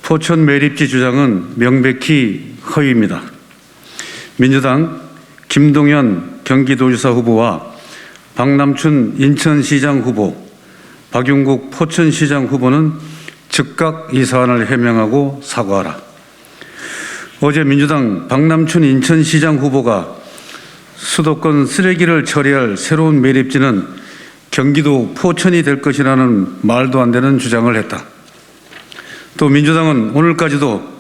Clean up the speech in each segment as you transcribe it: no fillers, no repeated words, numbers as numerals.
포천 매립지 주장은 명백히 허위입니다. 민주당 김동연 경기도지사 후보와 박남춘 인천시장 후보, 박용국 포천시장 후보는 즉각 이 사안을 해명하고 사과하라. 어제 민주당 박남춘 인천시장 후보가 수도권 쓰레기를 처리할 새로운 매립지는 경기도 포천이 될 것이라는 말도 안 되는 주장을 했다. 또 민주당은 오늘까지도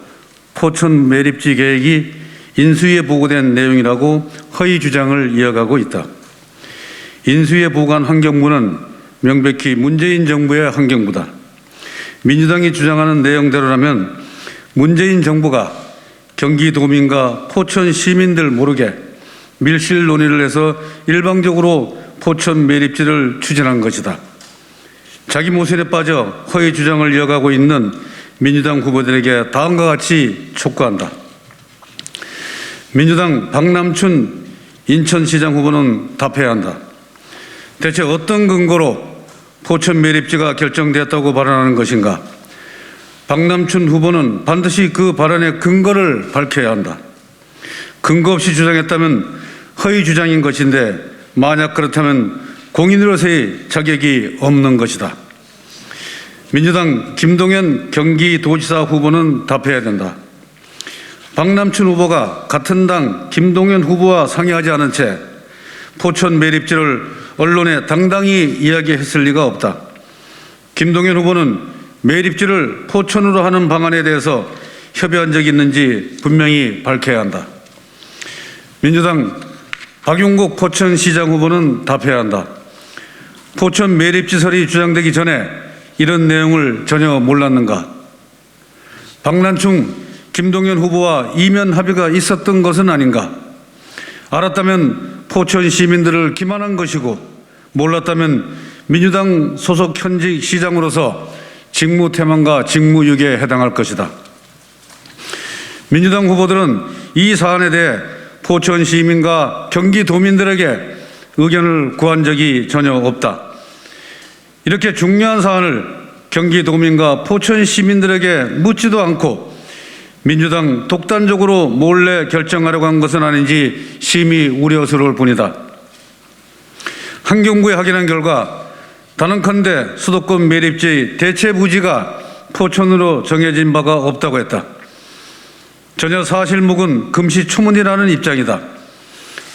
포천 매립지 계획이 인수위에 보고된 내용이라고 허위 주장을 이어가고 있다. 인수위에 보고한 환경부는 명백히 문재인 정부의 환경부다. 민주당이 주장하는 내용대로라면 문재인 정부가 경기도민과 포천 시민들 모르게 밀실 논의를 해서 일방적으로 포천 매립지를 추진한 것이다. 자기 모순에 빠져 허위 주장을 이어가고 있는 민주당 후보들에게 다음과 같이 촉구한다. 민주당 박남춘 인천시장 후보는 답해야 한다. 대체 어떤 근거로 포천 매립지가 결정되었다고 발언하는 것인가? 박남춘 후보는 반드시 그 발언의 근거를 밝혀야 한다. 근거 없이 주장했다면 허위 주장인 것인데 만약 그렇다면 공인으로서의 자격이 없는 것이다. 민주당 김동연 경기도지사 후보는 답해야 된다. 박남춘 후보가 같은 당 김동연 후보와 상의하지 않은 채 포천 매립지를 언론에 당당히 이야기했을 리가 없다. 김동연 후보는 매립지를 포천으로 하는 방안에 대해서 협의한 적이 있는지 분명히 밝혀야 한다. 민주당 박용국 포천시장 후보는 답해야 한다. 포천 매립지설이 주장되기 전에 이런 내용을 전혀 몰랐는가? 박남춘, 김동연 후보와 이면 합의가 있었던 것은 아닌가? 알았다면 포천 시민들을 기만한 것이고 몰랐다면 민주당 소속 현직 시장으로서 직무태만과 직무유기에 해당할 것이다. 민주당 후보들은 이 사안에 대해 포천 시민과 경기도민들에게 의견을 구한 적이 전혀 없다. 이렇게 중요한 사안을 경기도민과 포천 시민들에게 묻지도 않고 민주당 독단적으로 몰래 결정하려고 한 것은 아닌지 심히 우려스러울 뿐이다. 환경부에 확인한 결과 단언컨대 수도권 매립지의 대체 부지가 포천으로 정해진 바가 없다고 했다. 전혀 사실무근 금시초문이라는 입장이다.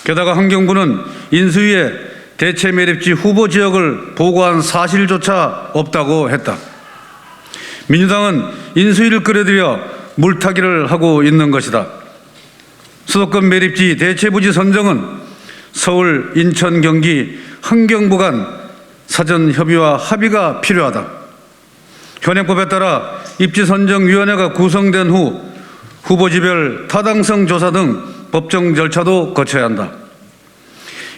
게다가 환경부는 인수위에 대체 매립지 후보 지역을 보고한 사실조차 없다고 했다. 민주당은 인수위를 끌어들여 물타기를 하고 있는 것이다. 수도권 매립지 대체 부지 선정은 서울, 인천, 경기, 환경부 간 사전 협의와 합의가 필요하다. 현행법에 따라 입지선정위원회가 구성된 후 후보지별 타당성 조사 등 법정 절차도 거쳐야 한다.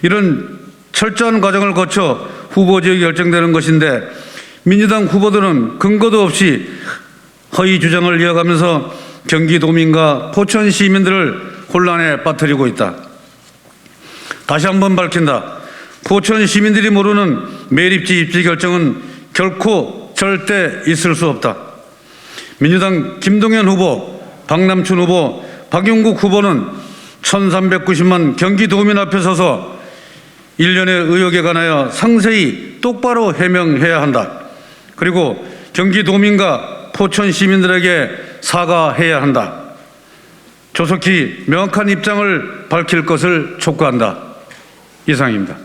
이런 철저한 과정을 거쳐 후보지역이 결정되는 것인데 민주당 후보들은 근거도 없이 허위 주장을 이어가면서 경기도민과 포천 시민들을 혼란에 빠뜨리고 있다. 다시 한번 밝힌다. 포천 시민들이 모르는 매립지 입지 결정은 결코 절대 있을 수 없다. 민주당 김동연 후보, 박남춘 후보, 박용국 후보는 1390만 경기도민 앞에 서서 일련의 의혹에 관하여 상세히 똑바로 해명해야 한다. 그리고 경기도민과 포천 시민들에게 사과해야 한다. 조속히 명확한 입장을 밝힐 것을 촉구한다. 이상입니다.